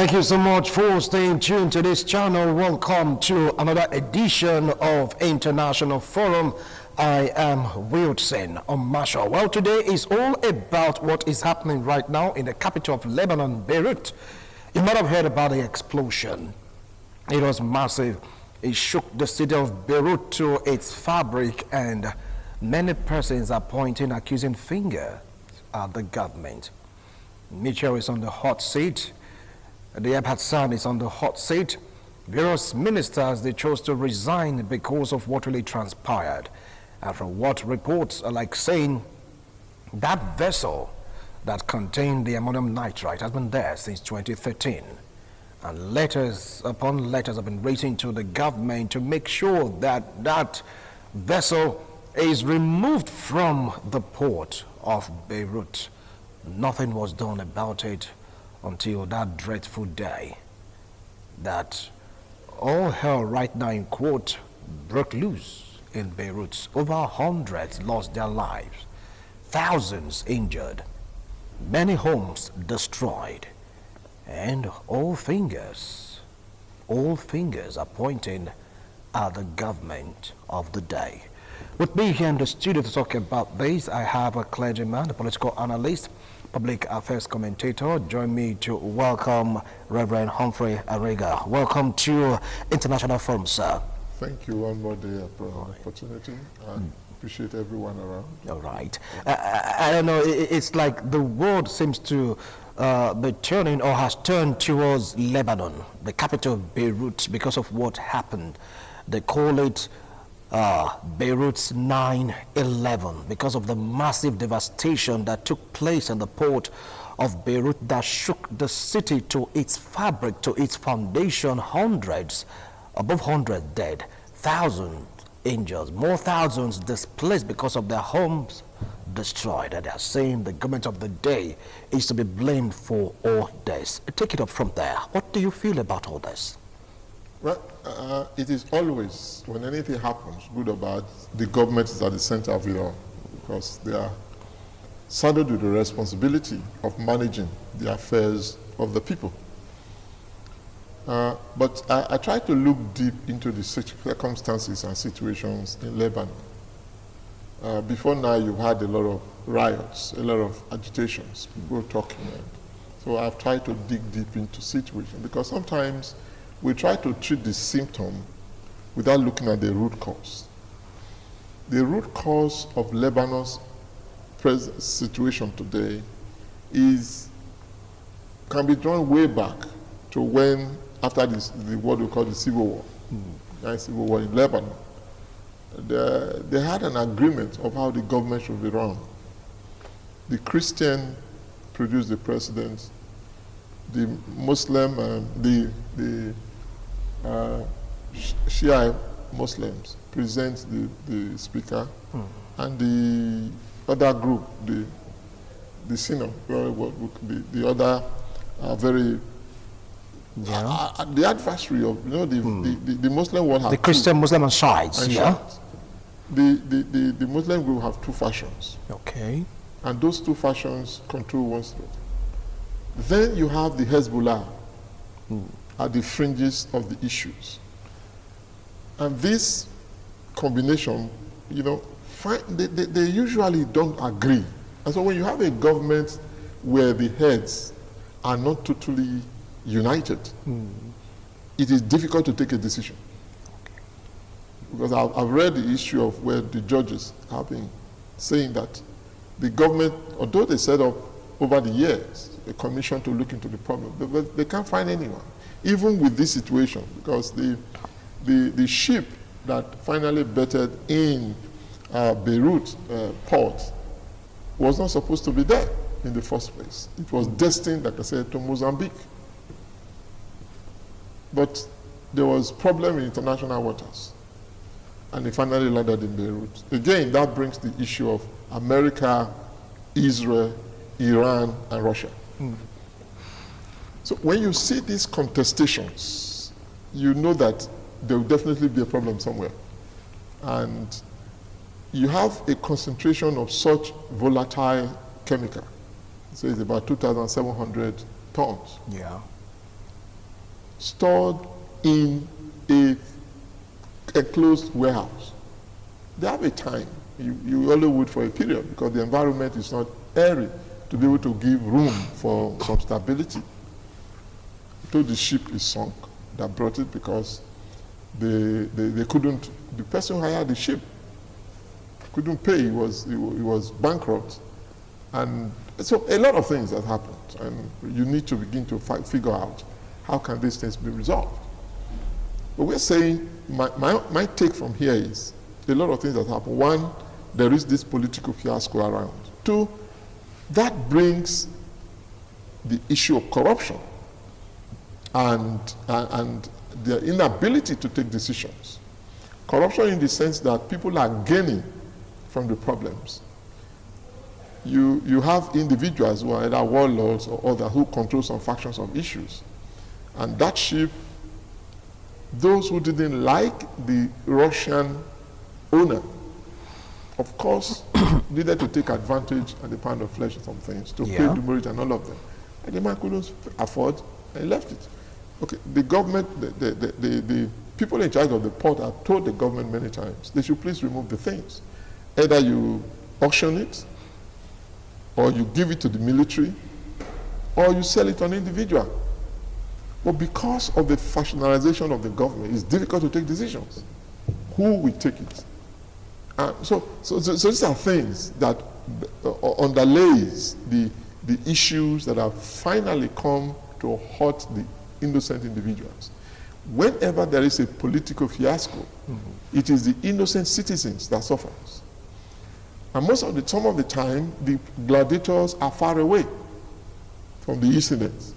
Thank you so much for staying tuned to this channel. Welcome to another edition of International Forum. I am Wilson Marshall. Well, today is all about what is happening right now in the capital of Lebanon, Beirut. You might have heard about the explosion. It was massive. It shook the city of Beirut to its fabric, and many persons are pointing accusing finger at the government. Mitchell is on the hot seat. Diab Hassan is on the hot seat. Various ministers, they chose to resign because of what really transpired. And from what reports are like saying, that vessel that contained the ammonium nitrate has been there since 2013. And letters upon letters have been written to the government to make sure that that vessel is removed from the port of Beirut. Nothing was done about it until that dreadful day that all hell right now in quote broke loose in Beirut. Over hundreds lost their lives, thousands injured, many homes destroyed, and all fingers are pointing at the government of the day. With me here in the studio to talk about this, I have a clergyman, a political analyst, public affairs commentator. Join me to welcome Reverend Humphrey Arega. Welcome to International Forum, sir. Thank you one more day for the opportunity. I appreciate everyone around. All right. I don't know, it's like the world seems to be turning or has turned towards Lebanon, the capital of Beirut, because of what happened. They call it Beirut's 9/11 because of the massive devastation that took place in the port of Beirut that shook the city to its fabric, to its foundation. Hundreds, above 100 dead, thousands injured, more thousands displaced because of their homes destroyed. And they are saying the government of the day is to be blamed for all this. Take it up from there. What do you feel about all this? Well, it is always, when anything happens, good or bad, the government is at the center of it all, because they are saddled with the responsibility of managing the affairs of the people. But I try to look deep into the circumstances and situations in Lebanon. Before now, you've had a lot of riots, a lot of agitations, people talking. So I've tried to dig deep into situations, because sometimes we try to treat the symptom without looking at the root cause. The root cause of Lebanon's present situation today can be drawn way back to when, after what we call the Civil War, the Civil War in Lebanon, they had an agreement of how the government should be run. The Christian produced the president, the Muslim, the Shia Muslims present the speaker, and the other group, the synod, the other very the adversary of the Muslim world. The Christian, Muslim, and Shiites. Yeah. The Muslim group have two factions. Okay. And those two factions control one state. Then you have the Hezbollah at the fringes of the issues. And this combination, they usually don't agree. And so when you have a government where the heads are not totally united, it is difficult to take a decision. Because I've read the issue of where the judges have been saying that the government, although they set up over the years a commission to look into the problem, but they can't find anyone. Even with this situation, because the ship that finally bettered in Beirut port was not supposed to be there in the first place. It was destined, like I said, to Mozambique. But there was problem in international waters, and it finally landed in Beirut. Again, that brings the issue of America, Israel, Iran, and Russia. So when you see these contestations, you know that there will definitely be a problem somewhere. And you have a concentration of such volatile chemical. So it's about 2,700 tons. Yeah. stored in a enclosed warehouse. They have a time. You only would for a period because the environment is not airy to be able to give room for some stability. So the ship is sunk. That brought it because they couldn't, the person who hired the ship couldn't pay. He was bankrupt. And so a lot of things have happened. And you need to begin to figure out how can these things be resolved. But we're saying, my take from here is, a lot of things that happen. One, there is this political fiasco around. Two, that brings the issue of corruption and the inability to take decisions. Corruption in the sense that people are gaining from the problems. You have individuals who are either warlords or others who control some factions of issues. And that ship, those who didn't like the Russian owner, of course, needed to take advantage at the pound of flesh and some things to pay demurrage and all of them. And the man couldn't afford and he left it. Okay, the government, the people in charge of the port have told the government many times they should please remove the things. Either you auction it, or you give it to the military, or you sell it to an individual. But because of the factionalization of the government, it's difficult to take decisions. Who will take it? So these are things that underlays the issues that have finally come to hurt the innocent individuals. Whenever there is a political fiasco, it is the innocent citizens that suffers. And some of the time, the gladiators are far away from the incidents.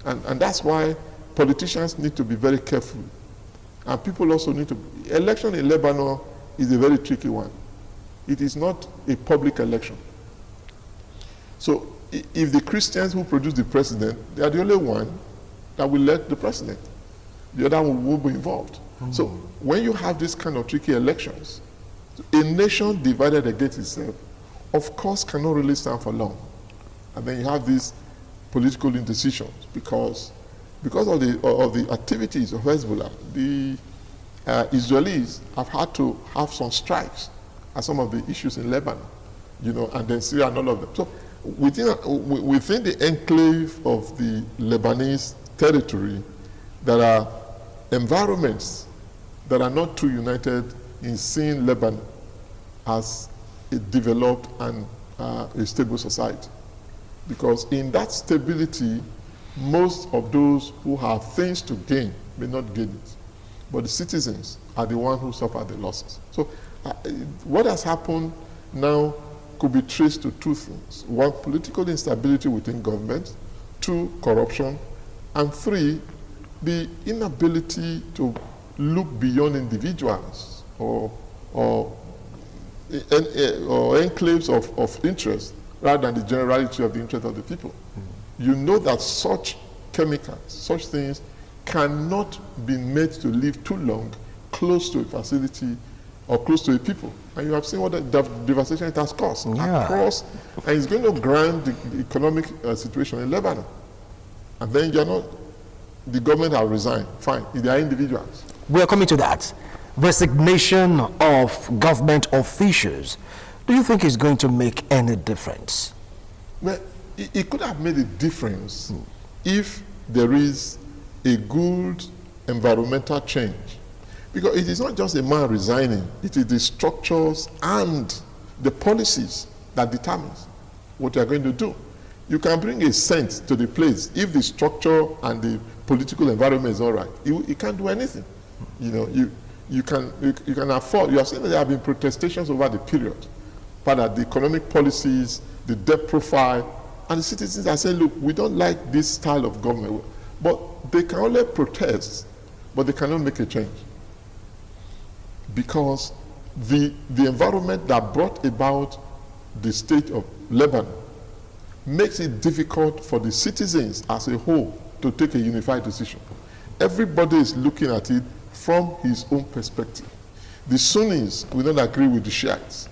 And that's why politicians need to be very careful. And people also need to, election in Lebanon is a very tricky one. It is not a public election. So if the Christians who produce the president, they are the only one that will elect the president. The other one will be involved. So when you have this kind of tricky elections, a nation divided against itself, of course, cannot really stand for long. And then you have these political indecisions because of the activities of Hezbollah. The Israelis have had to have some strikes at some of the issues in Lebanon, and then Syria and all of them. So within the enclave of the Lebanese territory, there are environments that are not too united in seeing Lebanon as a developed and a stable society. Because in that stability, most of those who have things to gain may not gain it. But the citizens are the ones who suffer the losses. So what has happened now could be traced to two things. One, political instability within government. Two, corruption. And three, the inability to look beyond individuals or enclaves of interest rather than the generality of the interest of the people. You know that such chemicals, such things cannot be made to live too long close to a facility or close to a people. And you have seen what the devastation it has caused across, and it's going to grind the economic situation in Lebanon. And then the government have resigned. Fine, they are individuals. We are coming to that. Resignation of government officials. Do you think it's going to make any difference? Well, it could have made a difference if there is a good environmental change. Because it is not just a man resigning, it is the structures and the policies that determines what you are going to do. You can bring a sense to the place if the structure and the political environment is all right. You can't do anything. You can afford. You have seen that there have been protestations over the period, but the economic policies, the debt profile, and the citizens are saying, look, we don't like this style of government. But they can only protest, but they cannot make a change. Because the environment that brought about the state of Lebanon makes it difficult for the citizens as a whole to take a unified decision. Everybody is looking at it from his own perspective. The Sunnis will not agree with the Shiites,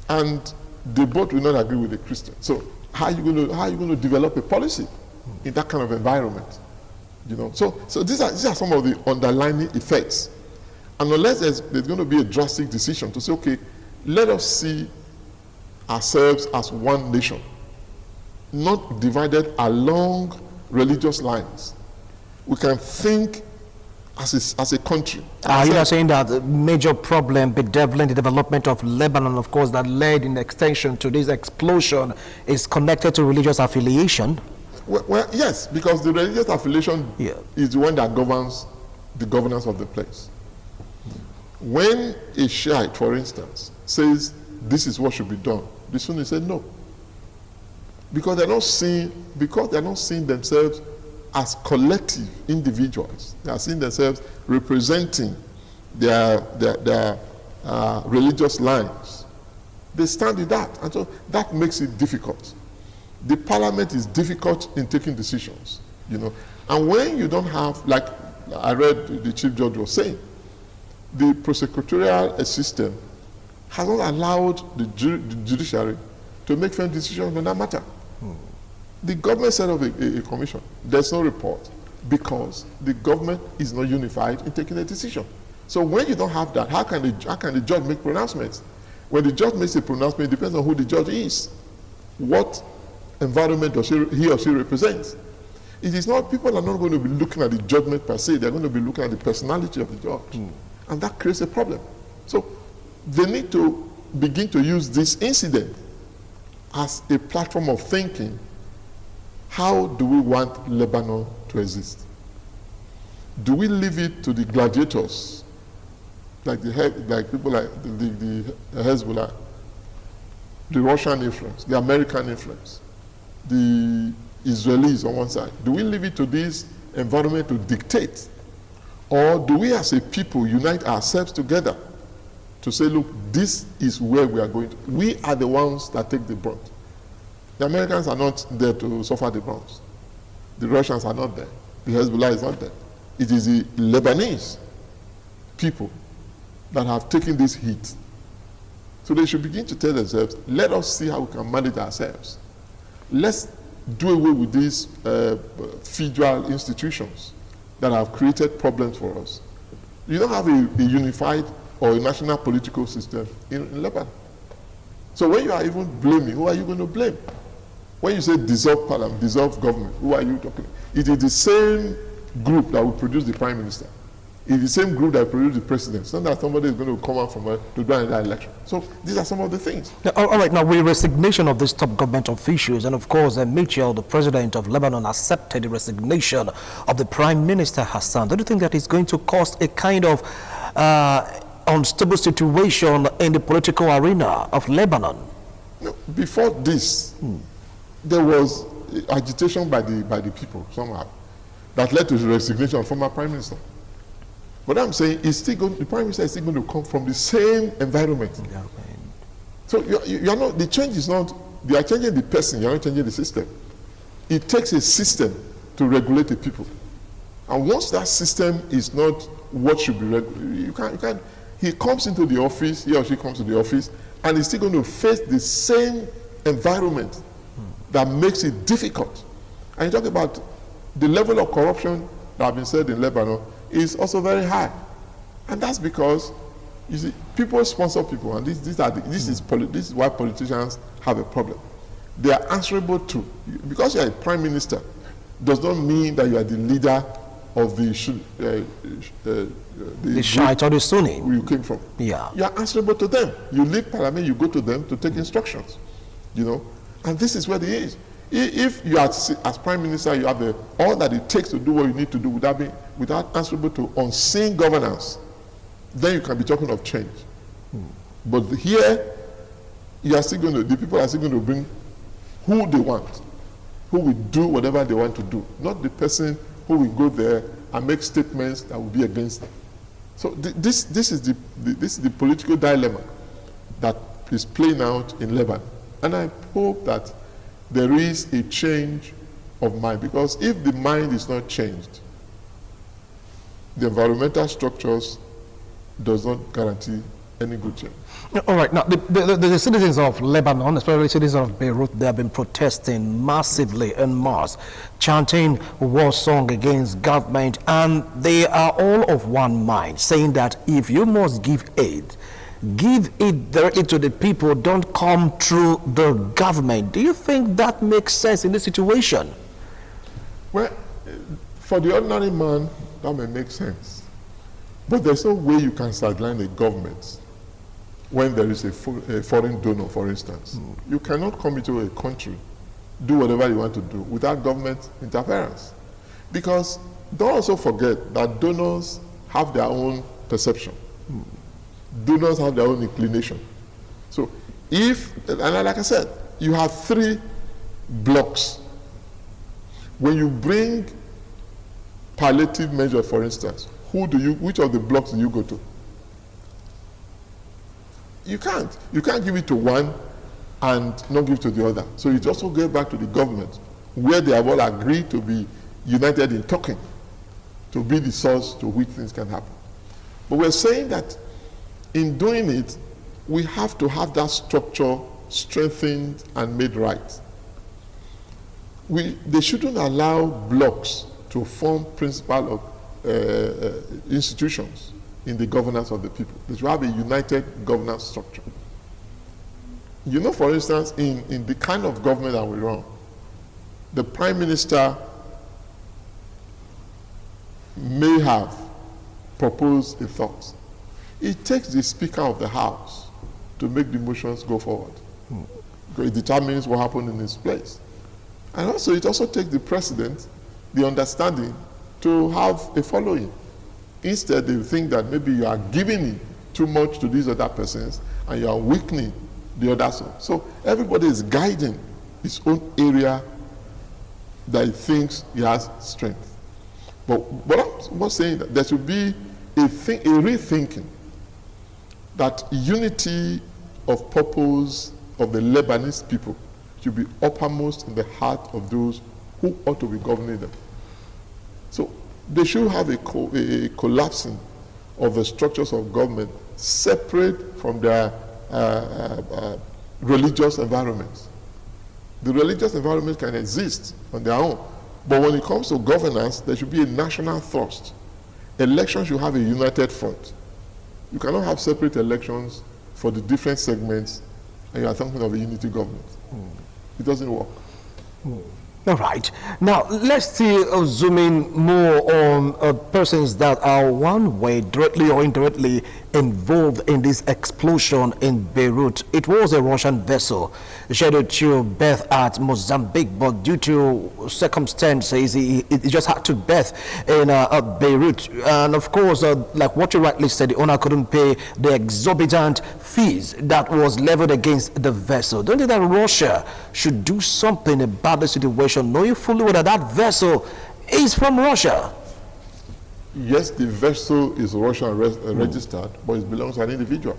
and they both will not agree with the Christians. So how are you going to develop a policy in that kind of environment? You know, so these are some of the underlying effects. And unless there's going to be a drastic decision to say, okay, let us see ourselves as one nation, not divided along religious lines. We can think as a country. Are you not saying that the major problem bedeviling the development of Lebanon, of course, that led in extension to this explosion, is connected to religious affiliation? Well, yes, because the religious affiliation is the one that governs the governance of the place. When a Shiite, for instance, says this is what should be done, the Sunni say no. Because they're not seeing themselves as collective individuals. They are seeing themselves representing their religious lines. They stand with that, and so that makes it difficult. The parliament is difficult in taking decisions, you know. And when you don't have, like I read the chief judge was saying, the prosecutorial system has not allowed the judiciary to make firm decisions on that matter. The government set up a commission. There's no report because the government is not unified in taking a decision. So when you don't have that, how can the judge make pronouncements? When the judge makes a pronouncement, it depends on who the judge is, what environment does he or she represents. It is not, people are not going to be looking at the judgment per se, they're going to be looking at the personality of the judge. And that creates a problem. So they need to begin to use this incident as a platform of thinking. How do we want Lebanon to exist? Do we leave it to the gladiators, like people like the Hezbollah, the Russian influence, the American influence, the Israelis on one side? Do we leave it to this environment to dictate? Or do we as a people unite ourselves together to say, look, this is where we are going to. We are the ones that take the brunt. The Americans are not there to suffer the brunt. The Russians are not there. The Hezbollah is not there. It is the Lebanese people that have taken this heat. So they should begin to tell themselves, let us see how we can manage ourselves. Let's do away with these federal institutions that have created problems for us. You don't have a unified or a national political system in Lebanon. So when you are even blaming, who are you going to blame? When you say dissolve parliament, dissolve government, who are you talking? It is the same group that will produce the prime minister. It's the same group that produced the president. It's not that somebody is going to come out from to do another election. So these are some of the things. Now, all right, now with resignation of these top government officials, and of course, Mitchell, the president of Lebanon, accepted the resignation of the prime minister Hassan. Don't you think that is going to cause a kind of unstable situation in the political arena of Lebanon? No, before this, there was agitation by the people somehow that led to the resignation of former prime minister. But I'm saying the prime minister is still going to come from the same environment. Yeah, so you are not, the change is not, they are changing the person, you are not changing the system. It takes a system to regulate the people. And once that system is not what should be regulated, you can't, he comes into the office, he or she comes to the office, and he's still going to face the same environment that makes it difficult. And you talk about the level of corruption that has been said in Lebanon is also very high. And that's because, you see, people sponsor people, and this is why politicians have a problem. They are answerable to, because you are a prime minister, does not mean that you are the leader of the Shiite or the Sunni where you came from. Yeah. You are answerable to them. You leave parliament, you go to them to take instructions, you know. And this is what it is. If you are, as prime minister, you have all that it takes to do what you need to do without answerable to unseen governance, then you can be talking of change. But here, you are still going to, the people are still going to bring who they want, who will do whatever they want to do, not the person who will go there and make statements that will be against them. So this is the political dilemma that is playing out in Lebanon. And I hope that there is a change of mind, because if the mind is not changed, the environmental structures does not guarantee any good change. All right. Now, the citizens of Lebanon, especially citizens of Beirut, they have been protesting massively en masse, chanting war song against government, and they are all of one mind, saying that if you must give it directly to the people, don't come through the government. Do you think that makes sense in this situation? Well, for the ordinary man, that may make sense. But there's no way you can sideline a government when there is a foreign donor, for instance. You cannot come into a country, do whatever you want to do without government interference. Because don't also forget that donors have their own perception. Donors have their own inclination. So if, and like I said, you have 3 blocks. When you bring palliative measure, for instance, which of the blocks do you go to? You can't. You can't give it to one and not give to the other. So it also goes back to the government, where they have all agreed to be united in talking, to be the source to which things can happen. But we're saying that in doing it, we have to have that structure strengthened and made right. They shouldn't allow blocks to form principal of institutions in the governance of the people. They should have a united governance structure. You know, for instance, in the kind of government that we run, the Prime Minister may have proposed a thought. It takes the Speaker of the House to make the motions go forward. It determines what happened in his place. And also, it also takes the President the understanding to have a following. Instead, they think that maybe you are giving too much to these other persons and you are weakening the others. So everybody is guiding his own area that he thinks he has strength. But what I'm saying that there should be a rethinking that unity of purpose of the Lebanese people should be uppermost in the heart of those who ought to be governing them. So they should have a collapsing of the structures of government separate from their religious environments. The religious environment can exist on their own, but when it comes to governance, there should be a national thrust. Elections should have a united front. You cannot have separate elections for the different segments and you are thinking of a unity government. It doesn't work. All right. Now, let's zoom in more on persons that are one way, directly or indirectly, involved in this explosion in Beirut. It was a Russian vessel scheduled to berth at Mozambique, but due to circumstances, it just had to berth in Beirut. And of course, like what you rightly said, the owner couldn't pay the exorbitant fees that was leveled against the vessel. Don't you think that Russia should do something about the situation, knowing fully well that that vessel is from Russia? Yes, the vessel is Russian registered, but it belongs to an individual.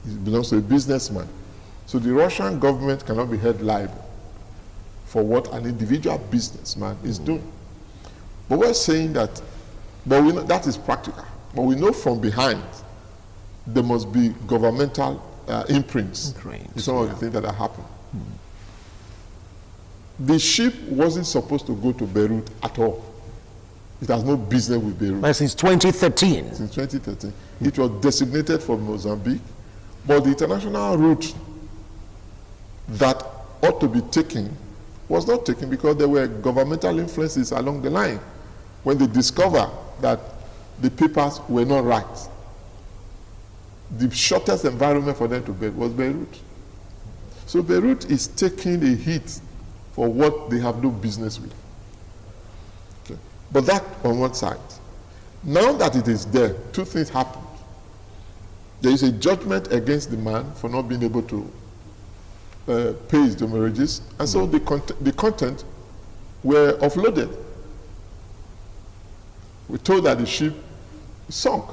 It belongs to a businessman. So the Russian government cannot be held liable for what an individual businessman is doing. But we're saying that, but we know that is practical. But we know from behind there must be governmental imprints in some of the things that are happening. The ship wasn't supposed to go to Beirut at all. It has no business with Beirut. But since 2013. Since 2013. It was designated for Mozambique, but the international route that ought to be taken was not taken because there were governmental influences along the line when they discovered that the papers were not right. The shortest environment for them to Beirut was Beirut. So Beirut is taking a hit for what they have no business with. Okay. But that on one side. Now that it is there, two things happen. There is a judgment against the man for not being able to pay his demurrages, and so the content were offloaded. We're told that the ship sunk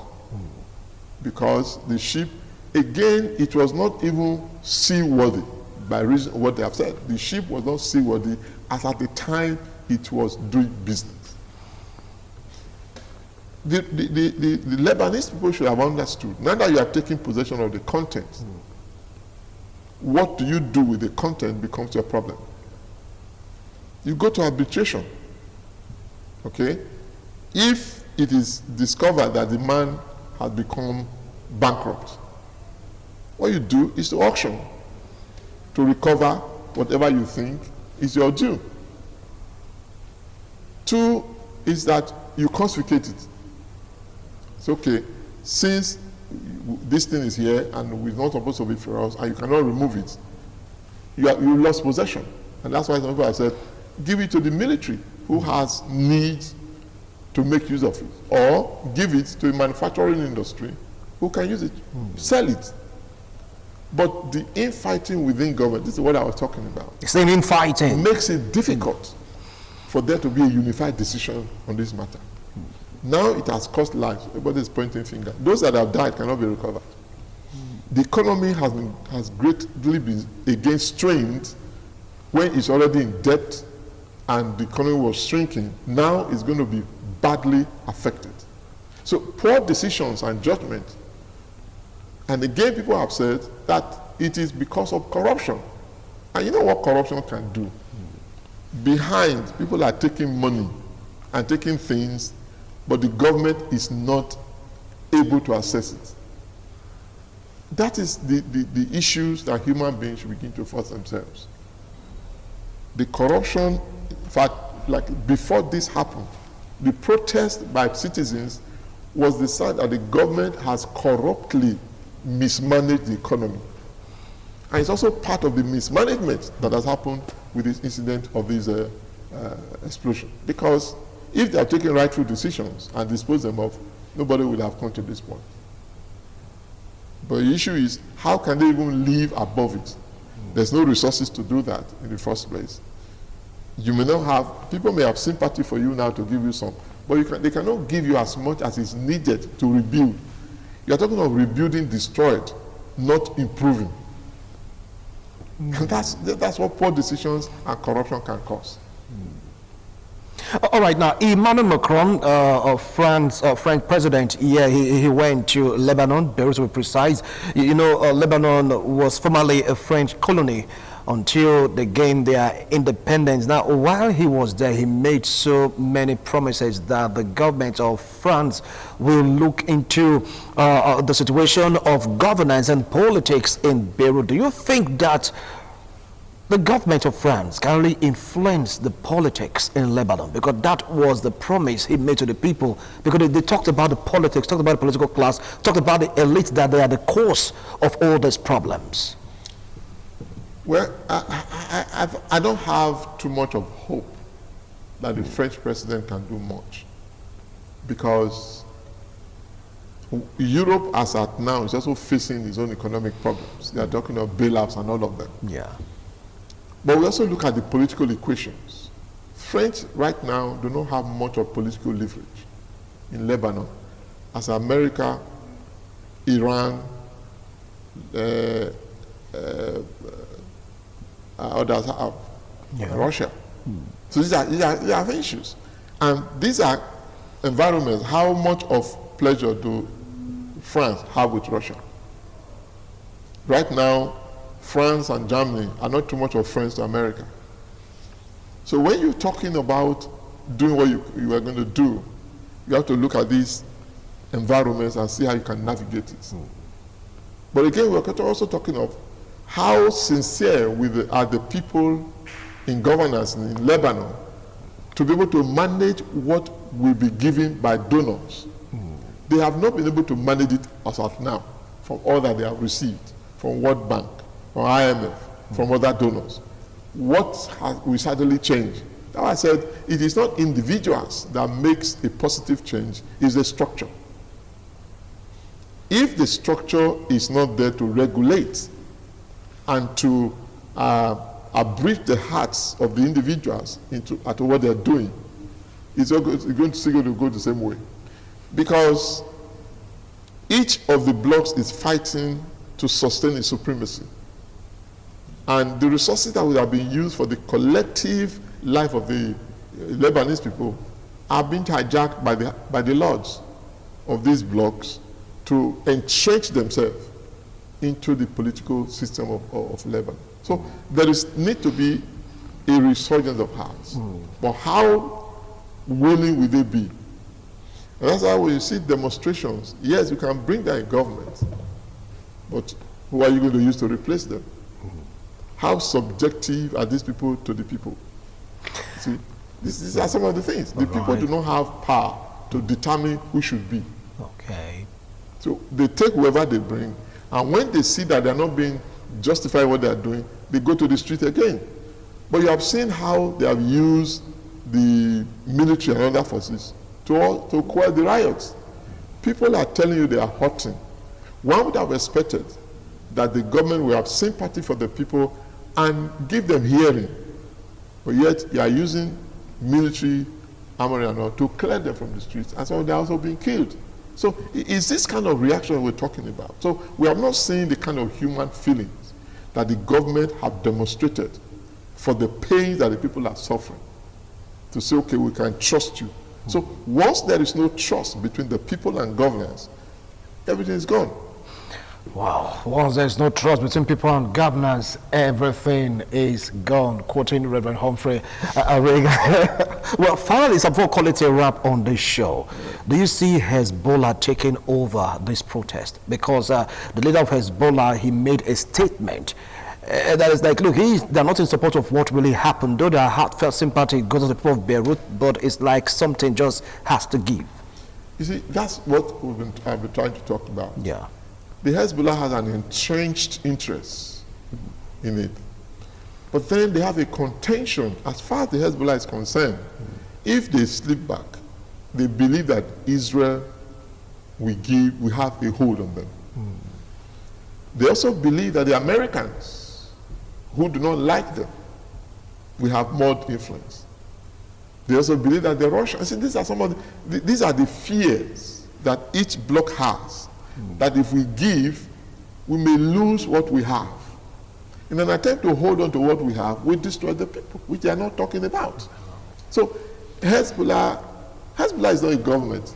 because the ship, again, it was not even seaworthy by reason of what they have said. The ship was not seaworthy as at the time it was doing business. the Lebanese people should have understood, now that you are taking possession of the content, what do you do with the content becomes your problem. You go to arbitration, okay? If it is discovered that the man has become bankrupt, what you do is to auction to recover whatever you think is your due. 2 is that you confiscate it. It's okay, since this thing is here and it's not supposed to be for us and you cannot remove it, you lost possession. And that's why some people have said, give it to the military who has needs to make use of it, or give it to a manufacturing industry who can use it, sell it. But the infighting within government, this is what I was talking about. The same infighting makes it difficult for there to be a unified decision on this matter. Now it has cost lives. Everybody is pointing finger. Those that have died cannot be recovered. The economy has greatly been again strained when it's already in debt and the economy was shrinking. Now it's going to be badly affected. So poor decisions and judgment. And again, people have said that it is because of corruption. And you know what corruption can do? Behind, people are taking money and taking things, but the government is not able to assess it. That is the issues that human beings should begin to face themselves. The corruption, in fact, like before this happened, the protest by citizens was the sign that the government has corruptly mismanaged the economy. And it's also part of the mismanagement that has happened with this incident of this explosion. Because if they are taking rightful decisions and dispose them of, nobody would have come to this point. But the issue is, how can they even live above it? There's no resources to do that in the first place. You may not have, people may have sympathy for you now to give you some, but they cannot give you as much as is needed to rebuild. You're talking of rebuilding destroyed, not improving. And that's what poor decisions and corruption can cause. All right, now Emmanuel Macron, French president, yeah, he went to Lebanon, Beirut to be precise. You know, Lebanon was formerly a French colony until they gained their independence. Now, while he was there, he made so many promises that the government of France will look into the situation of governance and politics in Beirut. Do you think that the government of France can really influence the politics in Lebanon? Because that was the promise he made to the people. Because they talked about the politics, talked about the political class, talked about the elites, that they are the cause of all these problems. Well, I don't have too much of hope that the French president can do much, because Europe, as at now, is also facing its own economic problems. They are talking of bailouts and all of them. Yeah. But we also look at the political equations. French right now do not have much of political leverage in Lebanon, as America, Iran, others have, Russia. So these are issues. And these are environments. How much of pleasure do France have with Russia? Right now, France and Germany are not too much of friends to America. So when you're talking about doing what you are going to do, you have to look at these environments and see how you can navigate it. But again, we're also talking of how sincere are the people in governance in Lebanon to be able to manage what will be given by donors. They have not been able to manage it as of now from all that they have received from World Bank, from IMF, from other donors. What will suddenly change? That's why I said it is not individuals that makes a positive change, it's the structure. If the structure is not there to regulate and to abridge the hearts of the individuals into what they're doing, it's going to go the same way. Because each of the blocks is fighting to sustain its supremacy. And the resources that would have been used for the collective life of the Lebanese people are being hijacked by the lords. of these blocs to entrench themselves into the political system of Lebanon. So there is need to be a resurgence of hearts. But how willing will they be? And that's why when you see demonstrations, yes, you can bring that in government, but who are you going to use to replace them? How subjective are these people to the people? See, these are some of the things. The people do not have power to determine who should be. Okay. So they take whoever they bring, and when they see that they're not being justified what they're doing, they go to the street again. But you have seen how they have used the military and other forces to quell the riots. People are telling you they are hurting. One would have expected that the government will have sympathy for the people and give them hearing. But yet you are using military armory and all to clear them from the streets, and so they're also being killed. So it's this kind of reaction we're talking about. So we have not seen the kind of human feelings that the government have demonstrated for the pain that the people are suffering, to say, okay, we can trust you. So once there is no trust between the people and governors, everything is gone. Wow, once there's no trust between people and governance, everything is gone, quoting Reverend Humphrey Reagan. Well, finally, some folk call it a wrap on this show. Do you see Hezbollah taking over this protest? Because the leader of Hezbollah, he made a statement that is like, look, they're not in support of what really happened, though their heartfelt sympathy goes to the people of Beirut, but it's like something just has to give. You see, that's what I've been trying to talk about. Yeah. The Hezbollah has an entrenched interest in it. But then they have a contention, as far as the Hezbollah is concerned. If they slip back, they believe that Israel will have a hold on them. They also believe that the Americans, who do not like them, will have more influence. They also believe that the Russians, these are some of these are the fears that each bloc has. That if we give, we may lose what we have. In an attempt to hold on to what we have, we destroy the people, which they are not talking about. So Hezbollah is not a government.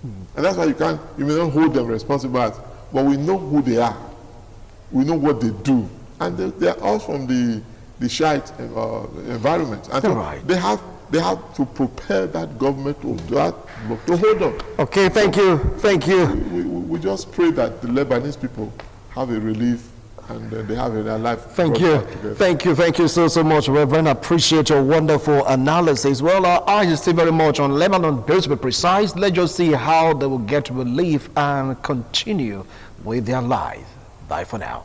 And that's why you may not hold them responsible, but we know who they are. We know what they do. And they are all from the Shiite environment. And so they have to prepare that government to hold on. Okay, thank you. Thank you. We just pray that the Lebanese people have a relief and they have in their life. Thank you. Thank you so much, Reverend. I appreciate your wonderful analysis. Well, our eyes is still very much on Lebanon, to be precise. Let's just see how they will get relief and continue with their life. Bye for now.